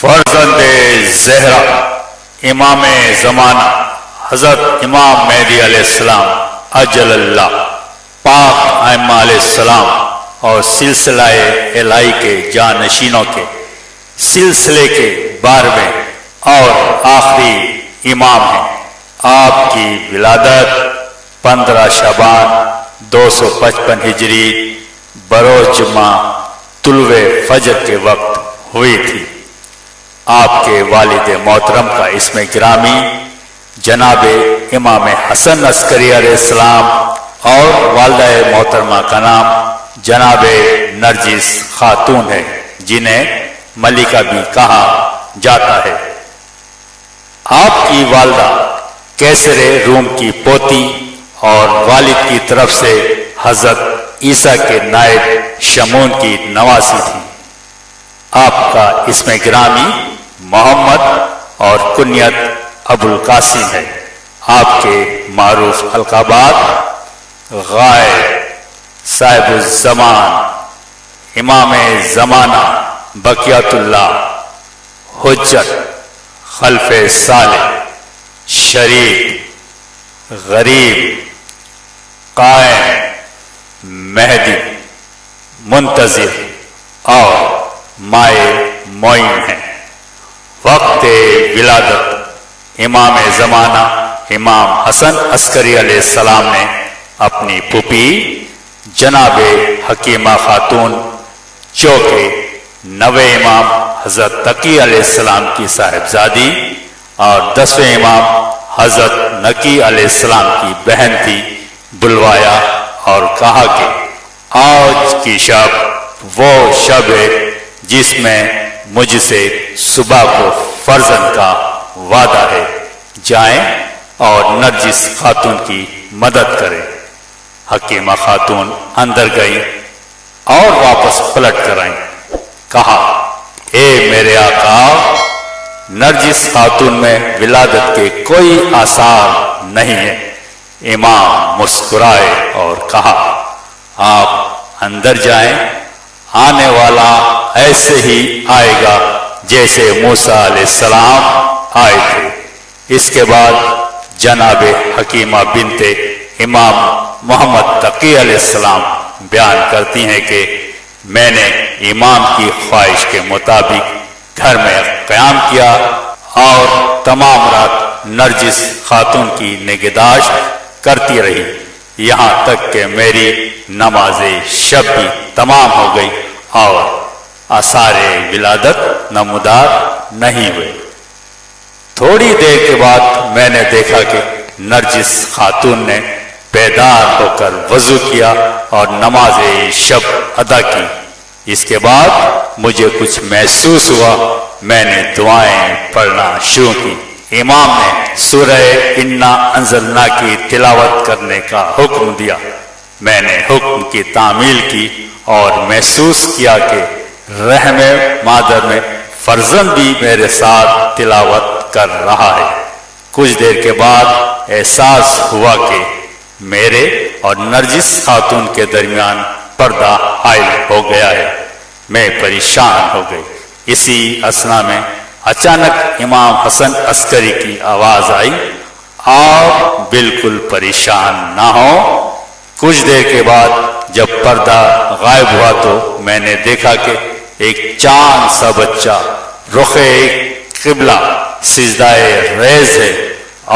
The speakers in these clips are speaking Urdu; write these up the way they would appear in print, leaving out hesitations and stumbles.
فرزند زہرا امام زمانہ حضرت امام مہدی علیہ السلام اجل اللہ، پاک ائمہ علیہ السلام اور سلسلہ الہی کے جانشینوں کے سلسلے کے 12ویں اور آخری امام ہیں۔ آپ کی ولادت 15 شعبان 255 ہجری بروز جمعہ طلوع فجر کے وقت ہوئی تھی۔ آپ کے والد محترم کا اسم گرامی جناب امام حسن عسکری علیہ السلام اور والدہ محترمہ کا نام جناب نرجس خاتون ہے، جنہیں ملکہ بھی کہا جاتا ہے۔ آپ کی والدہ کیسر روم کی پوتی اور والد کی طرف سے حضرت عیسیٰ کے نائب شمعون کی نواسی تھی۔ آپ کا اسم گرامی محمد اور کنیت ابو القاسم ہے۔ آپ کے معروف القابات غائب، صاحب الزمان، امام زمانہ، بقیت اللہ، حجت، خلف صالح، شریف، غریب، قائم، مہدی، منتظر اور مائے معین ہیں۔ وقت ولادت امام زمانہ امام حسن عسکری علیہ السلام نے اپنی پھوپھی جناب حکیمہ خاتون چوکے نویں امام حضرت تقی علیہ السلام کی صاحبزادی اور 10ویں امام حضرت نقی علیہ السلام کی بہن تھی بلوایا اور کہا کہ آج کی شب وہ شب ہے جس میں مجھ سے صبح کو فرزند کا وعدہ ہے، جائیں اور نرجس خاتون کی مدد کریں۔ حکیمہ خاتون اندر گئی اور واپس پلٹ کر آئیں۔ کہا، اے میرے آقا، نرجس خاتون میں ولادت کے کوئی آثار نہیں ہے۔ امام مسکرائے اور کہا، آپ اندر جائیں، آنے والا ایسے ہی آئے گا جیسے موسیٰ علیہ السلام آئے تھے۔ اس کے بعد جناب حکیمہ بنت امام محمد تقی علیہ السلام بیان کرتی ہیں کہ میں نے امام کی خواہش کے مطابق گھر میں قیام کیا اور تمام رات نرجس خاتون کی نگہداشت کرتی رہی، یہاں تک کہ میری نماز شب بھی تمام ہو گئی اور آثار ولادت نمودار نہیں ہوئے۔ تھوڑی دیر کے بعد میں نے دیکھا کہ نرجس خاتون نے بیدار ہو کر وضو کیا اور نماز شب ادا کی۔ اس کے بعد مجھے کچھ محسوس ہوا، میں نے دعائیں پڑھنا شروع کی۔ امام نے سورہ انا انزلنا کی تلاوت کرنے کا حکم دیا۔ میں نے حکم کی تعمیل کی اور محسوس کیا کہ رحم مادر میں فرزند بھی میرے ساتھ تلاوت کر رہا ہے۔ کچھ دیر کے بعد احساس ہوا کہ میرے اور نرجس خاتون کے درمیان پردہ حائل ہو گیا ہے۔ میں پریشان ہو گئی۔ اسی اثنا میں اچانک امام حسن عسکری کی آواز آئی، آپ بالکل پریشان نہ ہوں۔ کچھ دیر کے بعد جب پردہ غائب ہوا تو میں نے دیکھا کہ ایک چاند سا بچہ رخ قبلہ سجدہ ریز ہے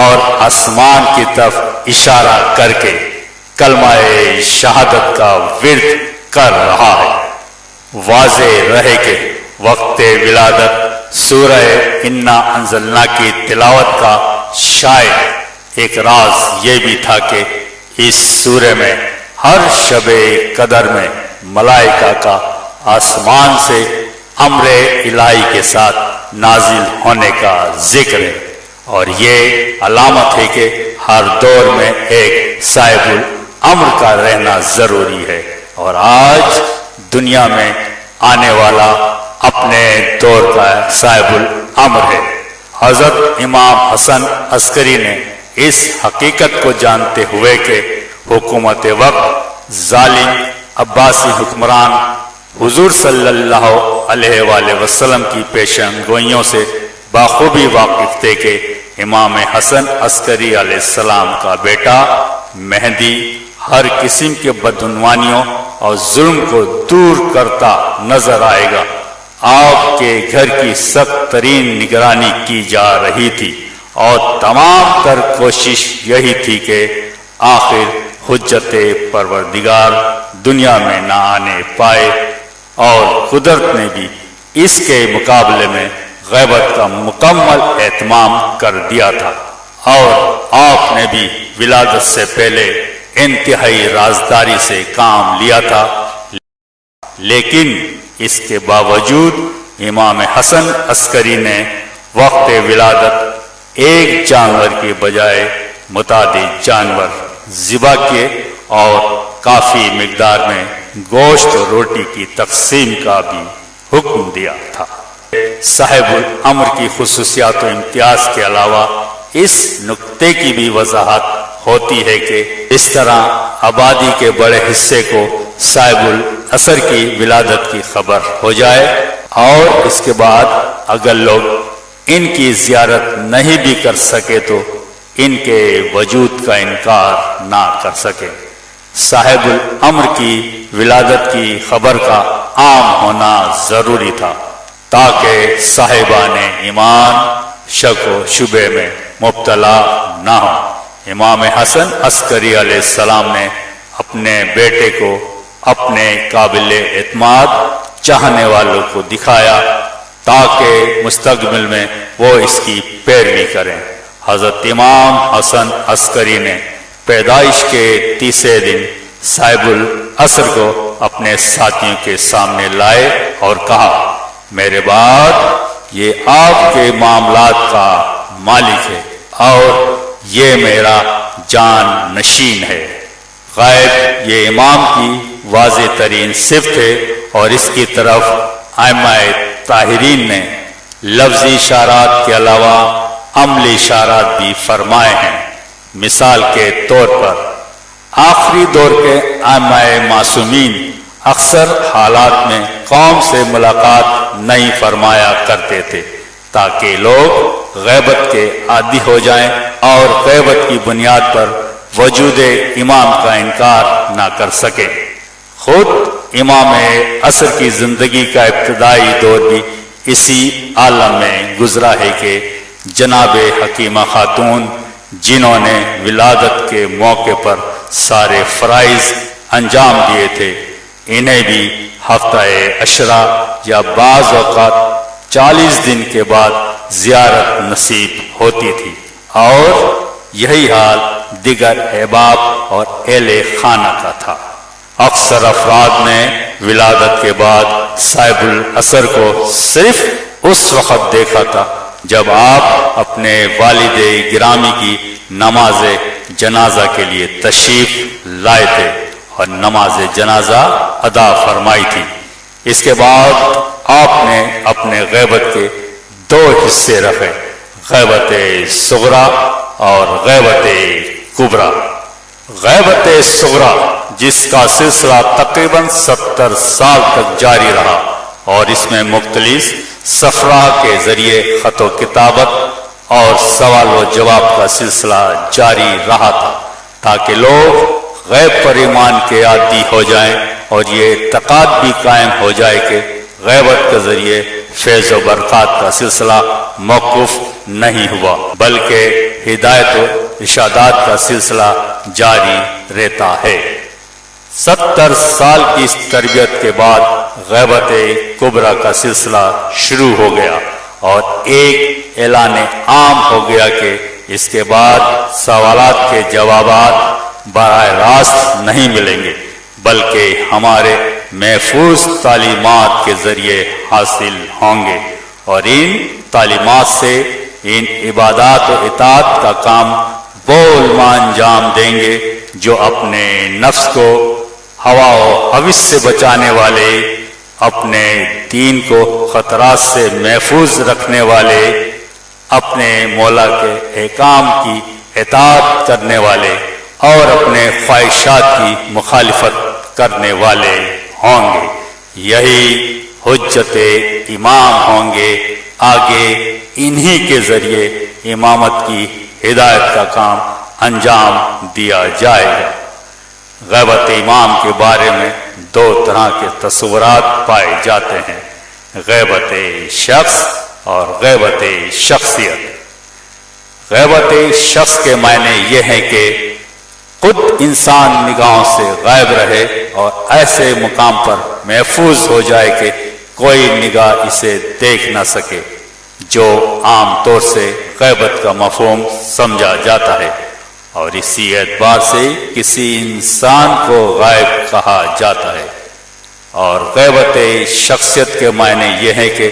اور آسمان کی طرف اشارہ کر کے کلمہ شہادت کا ورد کر رہا ہے۔ واضح رہے کہ وقت ولادت سورہ انا انزلنا کی تلاوت کا شاید ایک راز یہ بھی تھا کہ اس سورہ میں ہر شب قدر میں ملائکہ کا آسمان سے امر الہی کے ساتھ نازل ہونے کا ذکر ہے، اور یہ علامت ہے کہ ہر دور میں ایک صاحب الامر کا رہنا ضروری ہے، اور آج دنیا میں آنے والا اپنے دور کا صاحب الامر ہے۔ حضرت امام حسن عسکری نے اس حقیقت کو جانتے ہوئے کہ حکومت وقت ظالم عباسی حکمران حضور صلی اللہ علیہ وآلہ وسلم کی پیشن گوئیوں سے بخوبی واقف تھے کہ امام حسن عسکری علیہ السلام کا بیٹا مہدی ہر قسم کے بدعنوانیوں اور ظلم کو دور کرتا نظر آئے گا۔ آپ کے گھر کی سخت ترین نگرانی کی جا رہی تھی اور تمام تر کوشش یہی تھی کہ آخر حجت پروردگار دنیا میں نہ آنے پائے، اور قدرت نے بھی اس کے مقابلے میں غیبت کا مکمل اہتمام کر دیا تھا، اور آپ نے بھی ولادت سے پہلے انتہائی رازداری سے کام لیا تھا۔ لیکن اس کے باوجود امام حسن عسکری نے وقت ولادت ایک جانور کے بجائے متعدد جانور ذبح کیے اور کافی مقدار میں گوشت و روٹی کی تقسیم کا بھی حکم دیا تھا۔ صاحب الامر کی خصوصیات و امتیاز کے علاوہ اس نقطے کی بھی وضاحت ہوتی ہے کہ اس طرح آبادی کے بڑے حصے کو صاحب العصر کی ولادت کی خبر ہو جائے، اور اس کے بعد اگر لوگ ان کی زیارت نہیں بھی کر سکے تو ان کے وجود کا انکار نہ کر سکے۔ صاحب الامر کی ولادت کی خبر کا عام ہونا ضروری تھا تاکہ صاحبان ایمان شک و شبے میں مبتلا نہ ہو۔ امام حسن عسکری علیہ السلام نے اپنے بیٹے کو اپنے قابل اعتماد چاہنے والوں کو دکھایا تاکہ مستقبل میں وہ اس کی پیروی کریں۔ حضرت امام حسن عسکری نے پیدائش کے تیسرے دن صاحب العصر کو اپنے ساتھیوں کے سامنے لائے اور کہا، میرے بعد یہ آپ کے معاملات کا مالک ہے اور یہ میرا جان نشین ہے۔ غائب یہ امام کی واضح ترین صفت ہے، اور اس کی طرف ائمہ طاہرین نے لفظی اشارات کے علاوہ عملی اشارات بھی فرمائے ہیں۔ مثال کے طور پر آخری دور کے ائمہ معصومین اکثر حالات میں قوم سے ملاقات نہیں فرمایا کرتے تھے تاکہ لوگ غیبت کے عادی ہو جائیں اور غیبت کی بنیاد پر وجود امام کا انکار نہ کر سکے۔ خود امام عصر کی زندگی کا ابتدائی دور بھی اسی عالم میں گزرا ہے کہ جناب حکیمہ خاتون جنہوں نے ولادت کے موقع پر سارے فرائض انجام دیے تھے، انہیں بھی ہفتہ عشرہ یا بعض اوقات 40 دن کے بعد زیارت نصیب ہوتی تھی، اور یہی حال دیگر احباب اور اہل خانہ کا تھا۔ اکثر افراد نے ولادت کے بعد صاحب العصر کو صرف اس وقت دیکھا تھا جب آپ اپنے والد گرامی کی نماز جنازہ کے لیے تشریف لائے تھے اور نماز جنازہ ادا فرمائی تھی۔ اس کے بعد آپ نے اپنے غیبت کے 2 حصے رکھے، غیبت صغریٰ اور غیبت کبریٰ۔ غیبت صغریٰ جس کا سلسلہ تقریباً 70 سال تک جاری رہا، اور اس میں مختلف صفرا کے ذریعے خط و کتابت اور سوال و جواب کا سلسلہ جاری رہا تھا تاکہ لوگ غیب پر ایمان کے عادی ہو جائیں، اور یہ اعتقاد بھی قائم ہو جائے کہ غیبت کے ذریعے فیض و برکات کا سلسلہ موقوف نہیں ہوا بلکہ ہدایت و ارشادات کا سلسلہ جاری رہتا ہے۔ 70 سال کی اس تربیت کے بعد غیبت کبریٰ کا سلسلہ شروع ہو گیا، اور ایک اعلان عام ہو گیا کہ اس کے بعد سوالات کے جوابات براہ راست نہیں ملیں گے بلکہ ہمارے محفوظ تعلیمات کے ذریعے حاصل ہوں گے، اور ان تعلیمات سے ان عبادات و اطاعت کا کام وہ علماء انجام دیں گے جو اپنے نفس کو ہوا و حوث سے بچانے والے، اپنے دین کو خطرات سے محفوظ رکھنے والے، اپنے مولا کے احکام کی اطاعت کرنے والے اور اپنے خواہشات کی مخالفت کرنے والے ہوں گے۔ یہی حجت امام ہوں گے، آگے انہی کے ذریعے امامت کی ہدایت کا کام انجام دیا جائے گا۔ غیبت امام کے بارے میں دو طرح کے تصورات پائے جاتے ہیں، غیبت شخص اور غیبت شخصیت۔ غیبت شخص کے معنی یہ ہے کہ خود انسان نگاہوں سے غائب رہے اور ایسے مقام پر محفوظ ہو جائے کہ کوئی نگاہ اسے دیکھ نہ سکے، جو عام طور سے غیبت کا مفہوم سمجھا جاتا ہے، اور اسی اعتبار سے کسی انسان کو غائب کہا جاتا ہے۔ اور غیبت شخصیت کے معنی یہ ہے کہ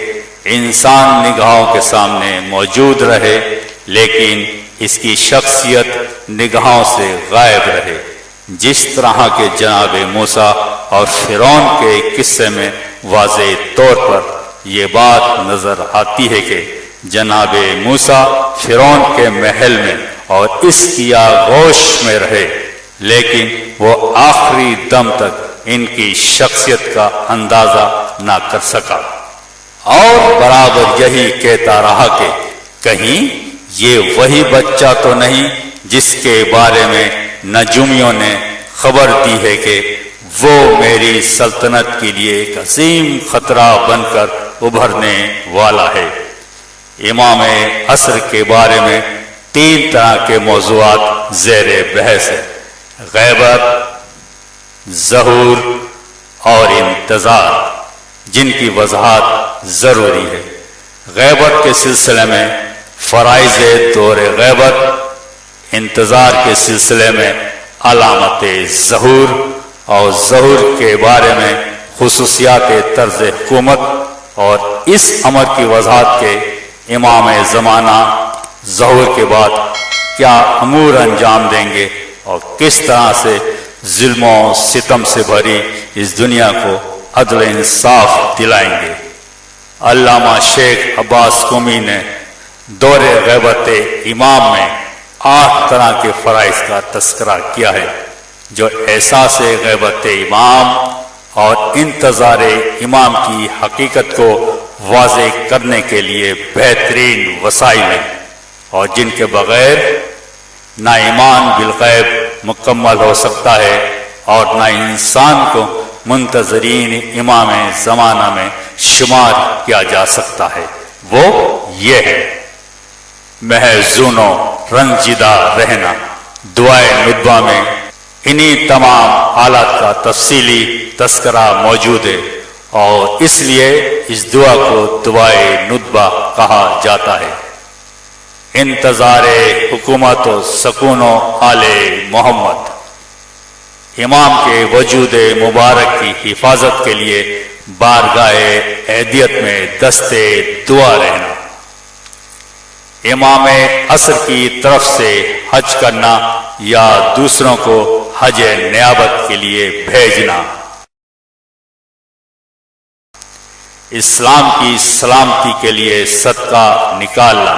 انسان نگاہوں کے سامنے موجود رہے لیکن اس کی شخصیت نگاہوں سے غائب رہے، جس طرح کے جناب موسیٰ اور فرعون کے قصے میں واضح طور پر یہ بات نظر آتی ہے کہ جناب موسیٰ فرعون کے محل میں اور اس کی آغوش میں رہے، لیکن وہ آخری دم تک ان کی شخصیت کا اندازہ نہ کر سکا، اور برابر یہی کہتا رہا کہ کہیں یہ وہی بچہ تو نہیں جس کے بارے میں نجومیوں نے خبر دی ہے کہ وہ میری سلطنت کے لیے ایک عظیم خطرہ بن کر ابھرنے والا ہے۔ امام عصر کے بارے میں 3 طرح کے موضوعات زیر بحث ہیں، غیبت، ظہور اور انتظار، جن کی وضاحت ضروری ہے۔ غیبت کے سلسلے میں فرائض دور غیبت، انتظار کے سلسلے میں علامت ظہور، اور ظہور کے بارے میں خصوصیات طرز حکومت اور اس امر کی وضاحت کے امام زمانہ ظہور کے بعد کیا امور انجام دیں گے اور کس طرح سے ظلم و ستم سے بھری اس دنیا کو عدل انصاف دلائیں گے۔ علامہ شیخ عباس قمی نے دور غیبت امام میں 8 طرح کے فرائض کا تذکرہ کیا ہے، جو احساس غیبت امام اور انتظار امام کی حقیقت کو واضح کرنے کے لیے بہترین وسائل ہیں، اور جن کے بغیر نہ ایمان بالغیب مکمل ہو سکتا ہے اور نہ انسان کو منتظرین امام زمانہ میں شمار کیا جا سکتا ہے۔ وہ یہ ہے: محزون و رنجیدہ رہنا۔ دعائے ندبہ میں انہی تمام حالات کا تفصیلی تذکرہ موجود ہے، اور اس لیے اس دعا کو دعائے ندبہ کہا جاتا ہے۔ انتظار حکومت و سکون و آل محمد۔ امام کے وجود مبارک کی حفاظت کے لیے بارگاہ اہدیت میں دستے دعا رہنا۔ امام عصر کی طرف سے حج کرنا یا دوسروں کو حج نیابت کے لیے بھیجنا۔ اسلام کی سلامتی کے لیے صدقہ نکالنا۔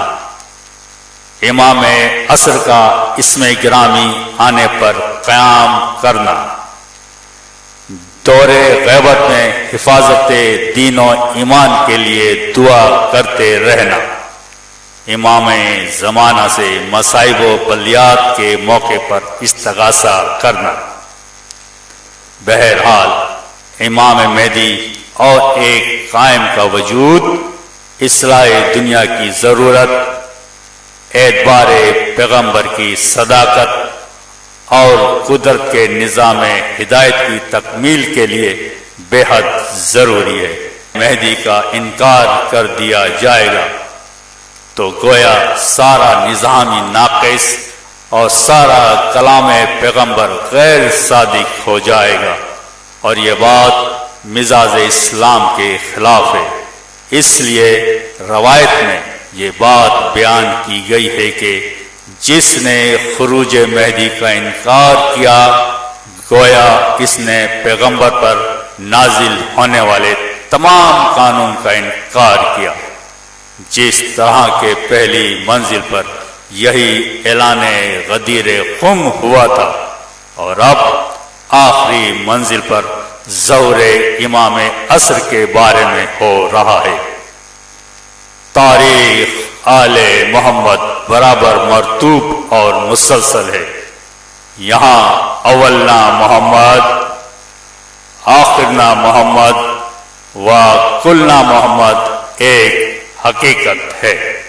امام عصر کا اسم گرامی آنے پر قیام کرنا۔ دور غیبت میں حفاظت دین و ایمان کے لیے دعا کرتے رہنا۔ امام زمانہ سے مصائب و بلیات کے موقع پر استغاثہ کرنا۔ بہرحال امام مہدی اور ایک قائم کا وجود اصلاح دنیا کی ضرورت، اعتبار پیغمبر کی صداقت اور قدرت کے نظام ہدایت کی تکمیل کے لیے بے حد ضروری ہے۔ مہدی کا انکار کر دیا جائے گا تو گویا سارا نظام ناقص اور سارا کلام پیغمبر غیر صادق ہو جائے گا، اور یہ بات مزاج اسلام کے خلاف ہے۔ اس لیے روایت میں یہ بات بیان کی گئی ہے کہ جس نے خروج مہدی کا انکار کیا، گویا اس نے پیغمبر پر نازل ہونے والے تمام قانون کا انکار کیا۔ جس طرح کے پہلی منزل پر یہی اعلان غدیر خم ہوا تھا، اور اب آخری منزل پر ظہور امام عصر کے بارے میں ہو رہا ہے۔ تاریخ آل محمد برابر مرتوب اور مسلسل ہے۔ یہاں اول نام محمد، آخر نام محمد و کل نام محمد ایک حقیقت ہے۔